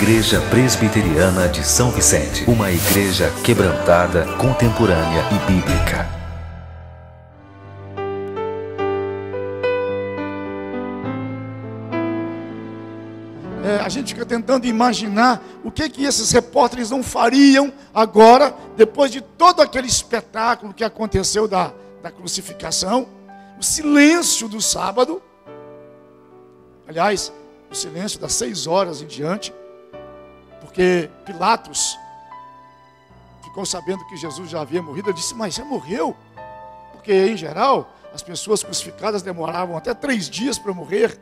Igreja Presbiteriana de São Vicente, uma igreja quebrantada, contemporânea e bíblica. A gente fica tentando imaginar o que esses repórteres não fariam agora, depois de todo aquele espetáculo que aconteceu da crucificação, o silêncio do sábado, aliás, o silêncio das 6 horas em diante, porque Pilatos ficou sabendo que Jesus já havia morrido. Ele disse: mas já morreu? Porque em geral as pessoas crucificadas demoravam até 3 dias para morrer.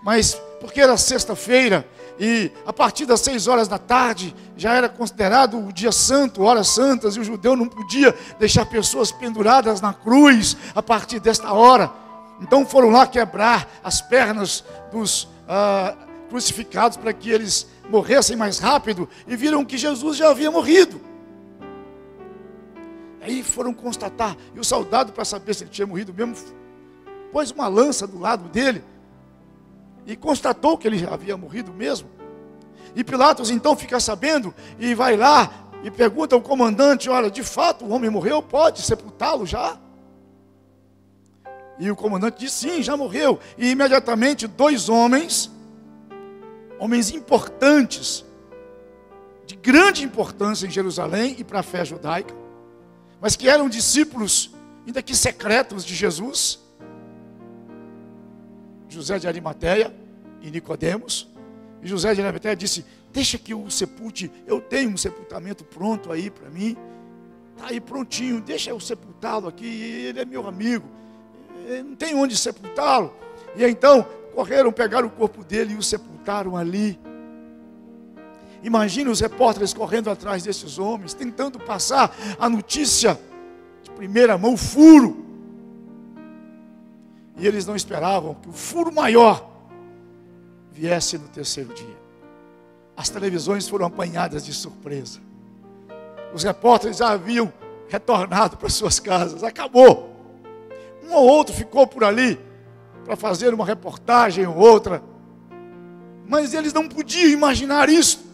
Mas porque era sexta-feira e a partir das 6 horas da tarde já era considerado o dia santo, horas santas, e o judeu não podia deixar pessoas penduradas na cruz a partir desta hora. Então foram lá quebrar as pernas dos crucificados para que eles morressem mais rápido, e viram que Jesus já havia morrido. Aí foram constatar, e o soldado, para saber se ele tinha morrido mesmo, pôs uma lança do lado dele e constatou que ele já havia morrido mesmo. E Pilatos então fica sabendo e vai lá e pergunta ao comandante: olha, de fato o homem morreu, pode sepultá-lo já? E o comandante diz: sim, já morreu. E imediatamente 2 homens importantes, de grande importância em Jerusalém e para a fé judaica, mas que eram discípulos, ainda que secretos, de Jesus, José de Arimateia e Nicodemos. E José de Arimateia disse: deixa que eu o sepulte, eu tenho um sepultamento pronto aí para mim, está aí prontinho, deixa eu sepultá-lo aqui, ele é meu amigo, não tem onde sepultá-lo. E então correram, pegaram o corpo dele e o sepultaram ali. Imagine os repórteres correndo atrás desses homens, tentando passar a notícia de primeira mão, o furo. E eles não esperavam que o furo maior viesse no 3º dia. As televisões foram apanhadas de surpresa. Os repórteres já haviam retornado para suas casas. Acabou. Um ou outro ficou por ali para fazer uma reportagem ou outra. Mas eles não podiam imaginar isso.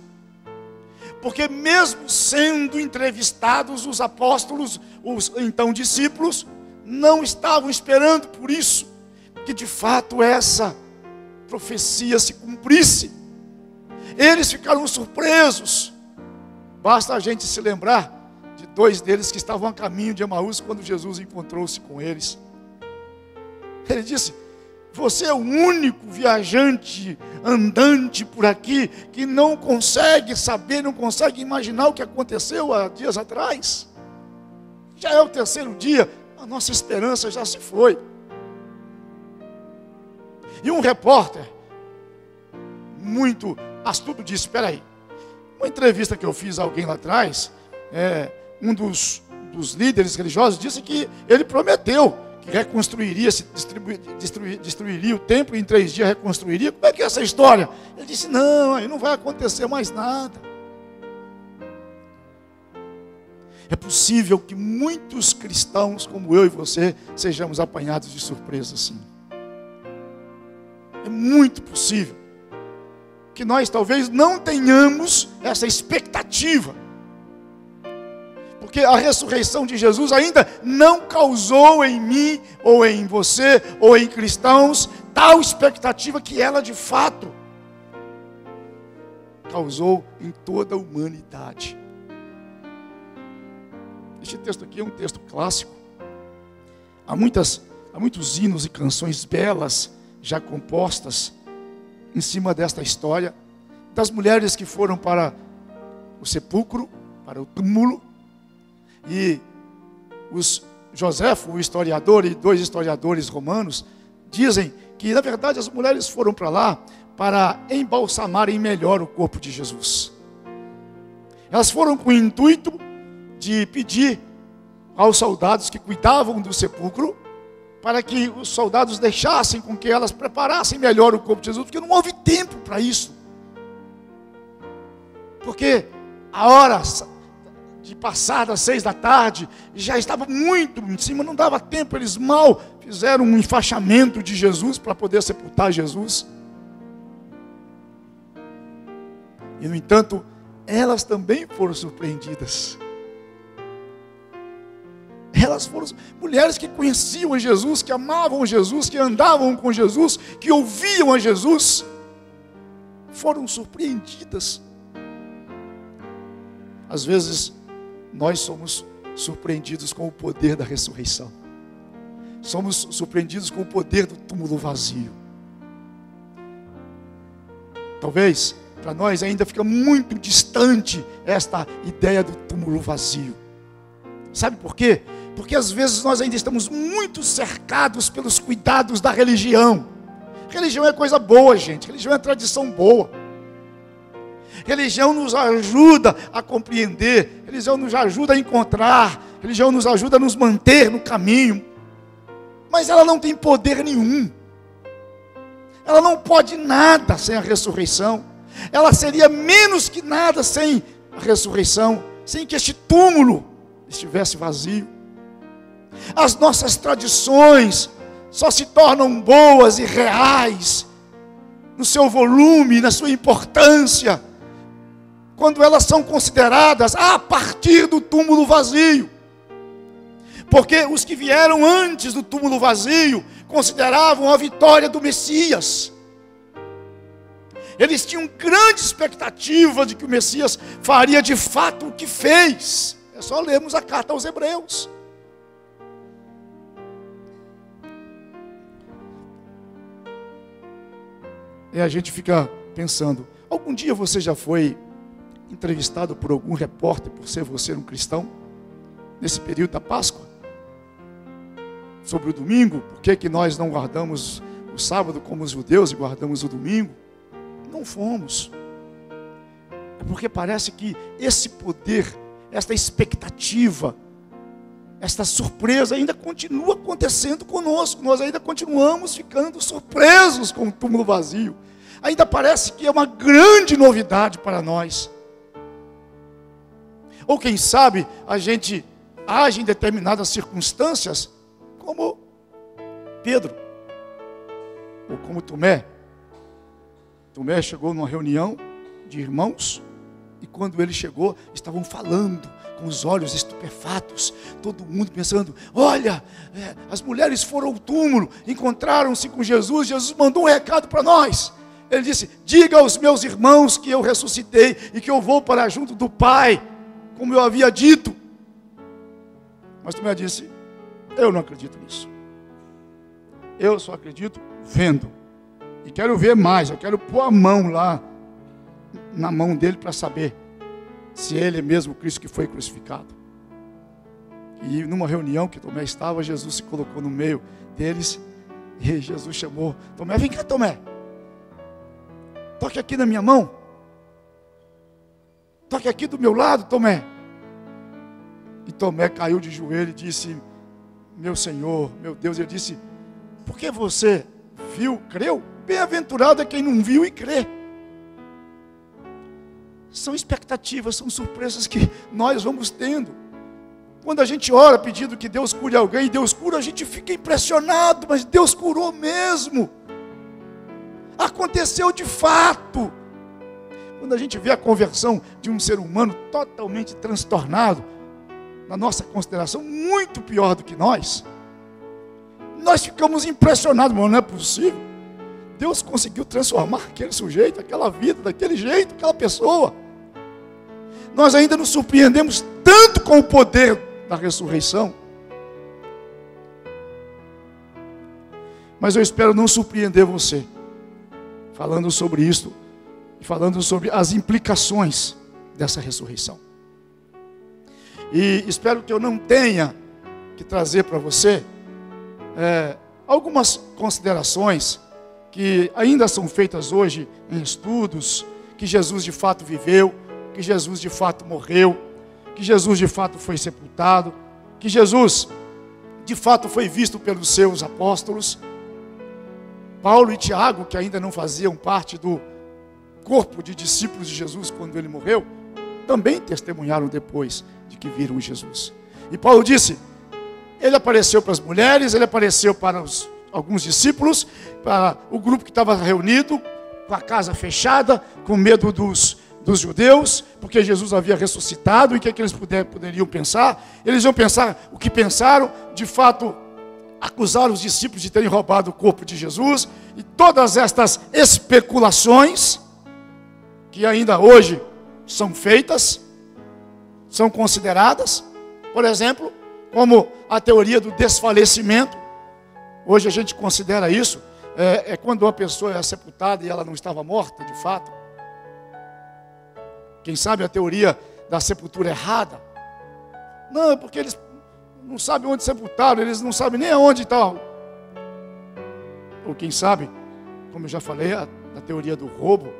Porque mesmo sendo entrevistados, os apóstolos, os então discípulos, não estavam esperando por isso, que de fato essa profecia se cumprisse. Eles ficaram surpresos. Basta a gente se lembrar de 2 deles que estavam a caminho de Emaús quando Jesus encontrou-se com eles. Ele disse: você é o único viajante, andante por aqui, que não consegue saber, não consegue imaginar o que aconteceu há dias atrás. Já é o 3º dia, a nossa esperança já se foi. E um repórter, muito astuto, disse: espera aí, uma entrevista que eu fiz a alguém lá atrás, um dos líderes religiosos disse que ele prometeu que reconstruiria, destruiria o templo, e em 3 dias reconstruiria. Como é que é essa história? Ele disse: não, aí não vai acontecer mais nada. É possível que muitos cristãos, como eu e você, sejamos apanhados de surpresa assim. É muito possível que nós talvez não tenhamos essa expectativa, porque a ressurreição de Jesus ainda não causou em mim, ou em você, ou em cristãos, tal expectativa que ela de fato causou em toda a humanidade. Este texto aqui é um texto clássico. Há muitos hinos e canções belas já compostas em cima desta história, das mulheres que foram para o sepulcro, para o túmulo. E Joséfo, o historiador, e 2 historiadores romanos, dizem que na verdade as mulheres foram para lá para embalsamarem melhor o corpo de Jesus. Elas foram com o intuito de pedir aos soldados que cuidavam do sepulcro, para que os soldados deixassem com que elas preparassem melhor o corpo de Jesus, porque não houve tempo para isso. Porque a hora de passar das 6 da tarde já estava muito em cima, não dava tempo, eles mal fizeram um enfaixamento de Jesus para poder sepultar Jesus. E no entanto, elas também foram surpreendidas. Elas foram mulheres que conheciam a Jesus, que amavam a Jesus, que andavam com Jesus, que ouviam a Jesus, foram surpreendidas. Às vezes, nós somos surpreendidos com o poder da ressurreição. Somos surpreendidos com o poder do túmulo vazio. Talvez, para nós ainda fica muito distante esta ideia do túmulo vazio. Sabe por quê? Porque às vezes nós ainda estamos muito cercados pelos cuidados da religião. Religião é coisa boa, gente. Religião é tradição boa. Religião nos ajuda a compreender. Religião nos ajuda a encontrar. Religião nos ajuda a nos manter no caminho. Mas ela não tem poder nenhum. Ela não pode nada sem a ressurreição. Ela seria menos que nada sem a ressurreição, sem que este túmulo estivesse vazio. As nossas tradições só se tornam boas e reais no seu volume, na sua importância, quando elas são consideradas a partir do túmulo vazio. Porque os que vieram antes do túmulo vazio consideravam a vitória do Messias. Eles tinham grande expectativa de que o Messias faria de fato o que fez. É só lermos a carta aos Hebreus. E a gente fica pensando, algum dia você já foi entrevistado por algum repórter por ser você um cristão? Nesse período da Páscoa? Sobre o domingo, por que nós não guardamos o sábado como os judeus e guardamos o domingo? Não fomos. É porque parece que esse poder, esta expectativa, esta surpresa ainda continua acontecendo conosco. Nós ainda continuamos ficando surpresos com o túmulo vazio. Ainda parece que é uma grande novidade para nós. Ou quem sabe a gente age em determinadas circunstâncias como Pedro, ou como Tomé. Tomé chegou numa reunião de irmãos, e quando ele chegou, estavam falando com os olhos estupefatos, todo mundo pensando, olha, as mulheres foram ao túmulo, encontraram-se com Jesus, Jesus mandou um recado para nós. Ele disse, diga aos meus irmãos que eu ressuscitei, e que eu vou para junto do Pai, como eu havia dito. Mas Tomé disse, eu não acredito nisso. Eu só acredito vendo. E quero ver mais, eu quero pôr a mão lá, na mão dele para saber se ele é mesmo o Cristo que foi crucificado. E numa reunião que Tomé estava, Jesus se colocou no meio deles, e Jesus chamou, Tomé, vem cá Tomé, toque aqui na minha mão, toque aqui do meu lado Tomé. E Tomé caiu de joelho e disse, meu Senhor, meu Deus, ele disse, porque você viu, creu? Bem-aventurado é quem não viu e crê. São expectativas, são surpresas que nós vamos tendo. Quando a gente ora pedindo que Deus cure alguém, Deus cura, a gente fica impressionado, mas Deus curou mesmo. Aconteceu de fato. Quando a gente vê a conversão de um ser humano totalmente transtornado, na nossa consideração, muito pior do que nós ficamos impressionados, mas não é possível. Deus conseguiu transformar aquele sujeito, aquela vida, daquele jeito, aquela pessoa. Nós ainda nos surpreendemos tanto com o poder da ressurreição. Mas eu espero não surpreender você, falando sobre isso, e falando sobre as implicações dessa ressurreição. E espero que eu não tenha que trazer para você algumas considerações que ainda são feitas hoje em estudos, que Jesus de fato viveu, que Jesus de fato morreu, que Jesus de fato foi sepultado, que Jesus de fato foi visto pelos seus apóstolos. Paulo e Tiago, que ainda não faziam parte do corpo de discípulos de Jesus quando ele morreu, também testemunharam depois de que viram Jesus. E Paulo disse, ele apareceu para as mulheres, ele apareceu para alguns discípulos, para o grupo que estava reunido, com a casa fechada, com medo dos dos judeus, porque Jesus havia ressuscitado, e o que eles poderiam pensar? Eles iam pensar o que pensaram, de fato, acusar os discípulos de terem roubado o corpo de Jesus, e todas estas especulações, que ainda hoje são feitas, são consideradas, por exemplo, como a teoria do desfalecimento. Hoje a gente considera isso, quando uma pessoa é sepultada e ela não estava morta, de fato. Quem sabe a teoria da sepultura errada? Não, porque eles não sabem onde sepultaram, eles não sabem nem aonde está. Ou quem sabe, como eu já falei, a teoria do roubo.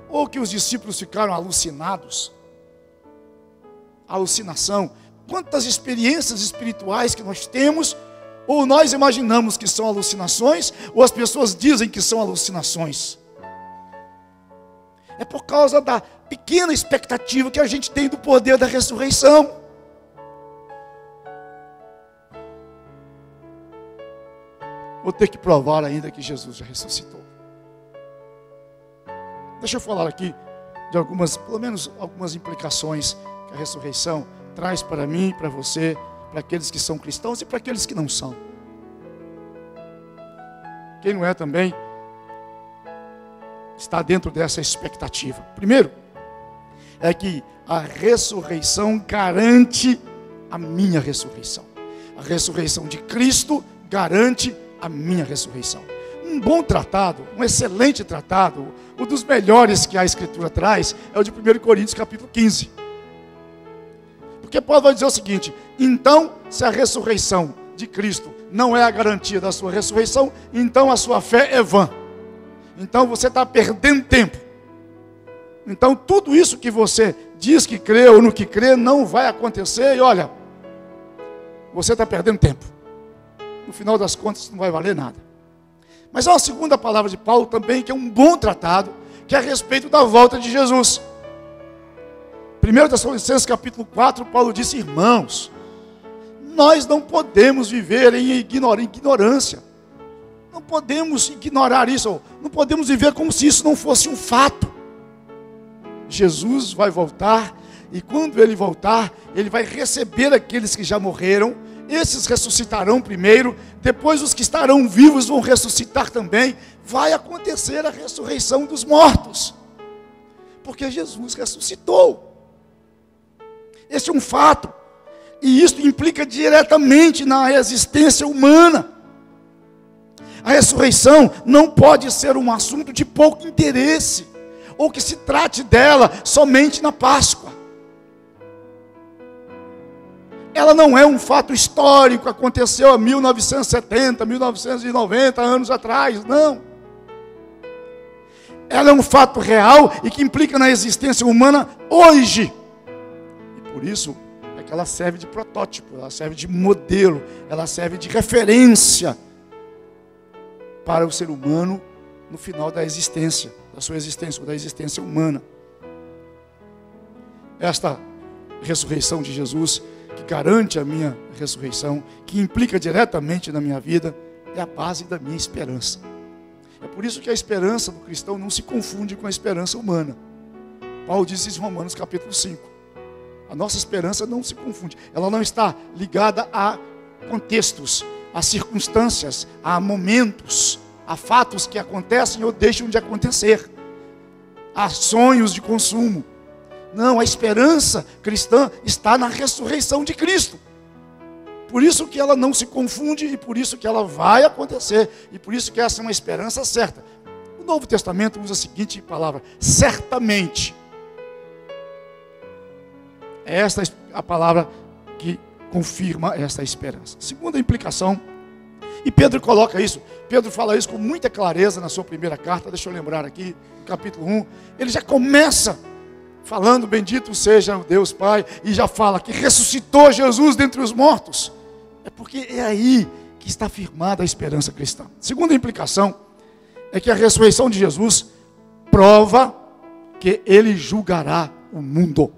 Ou que os discípulos ficaram alucinados. Alucinação. Quantas experiências espirituais que nós temos, ou nós imaginamos que são alucinações, ou as pessoas dizem que são alucinações. É por causa da pequena expectativa que a gente tem do poder da ressurreição. Vou ter que provar ainda que Jesus já ressuscitou. Deixa eu falar aqui de algumas, pelo menos algumas implicações que a ressurreição traz para mim, para você, para aqueles que são cristãos e para aqueles que não são. Quem não é também está dentro dessa expectativa. Primeiro, é que a ressurreição garante a minha ressurreição. A ressurreição de Cristo garante a minha ressurreição. Um bom tratado, um excelente tratado, um dos melhores que a Escritura traz, é o de 1 Coríntios capítulo 15. Porque Paulo vai dizer o seguinte: então, se a ressurreição de Cristo não é a garantia da sua ressurreição, então a sua fé é vã. Então você está perdendo tempo. Então tudo isso que você diz que crê ou no que crê não vai acontecer. E olha, você está perdendo tempo. No final das contas não vai valer nada. Mas há uma segunda palavra de Paulo também, que é um bom tratado, que é a respeito da volta de Jesus. 1 Tessalonicenses capítulo 4, Paulo disse: irmãos, nós não podemos viver em ignorância. Não podemos ignorar isso, não podemos viver como se isso não fosse um fato. Jesus vai voltar, e quando Ele voltar, Ele vai receber aqueles que já morreram. Esses ressuscitarão primeiro, depois os que estarão vivos vão ressuscitar também. Vai acontecer a ressurreição dos mortos, porque Jesus ressuscitou. Esse é um fato, e isso implica diretamente na existência humana. A ressurreição não pode ser um assunto de pouco interesse, ou que se trate dela somente na Páscoa. Ela não é um fato histórico, aconteceu há 1970, 1990 anos atrás, não. Ela é um fato real e que implica na existência humana hoje. E por isso é que ela serve de protótipo, ela serve de modelo, ela serve de referência para o ser humano no final da existência, da sua existência, ou da existência humana. Esta ressurreição de Jesus, que garante a minha ressurreição, que implica diretamente na minha vida, é a base da minha esperança. É por isso que a esperança do cristão não se confunde com a esperança humana. Paulo diz isso em Romanos capítulo 5. A nossa esperança não se confunde. Ela não está ligada a contextos, a circunstâncias, a momentos, a fatos que acontecem ou deixam de acontecer, a sonhos de consumo. Não, a esperança cristã está na ressurreição de Cristo. Por isso que ela não se confunde e por isso que ela vai acontecer. E por isso que essa é uma esperança certa. O Novo Testamento usa a seguinte palavra: certamente. Esta é a palavra que confirma essa esperança. Segunda implicação, e Pedro coloca isso, Pedro fala isso com muita clareza na sua primeira carta. Deixa eu lembrar aqui, no capítulo 1, ele já começa falando: bendito seja o Deus Pai, e já fala que ressuscitou Jesus dentre os mortos. É porque é aí que está firmada a esperança cristã. Segunda implicação é que a ressurreição de Jesus prova que Ele julgará o mundo.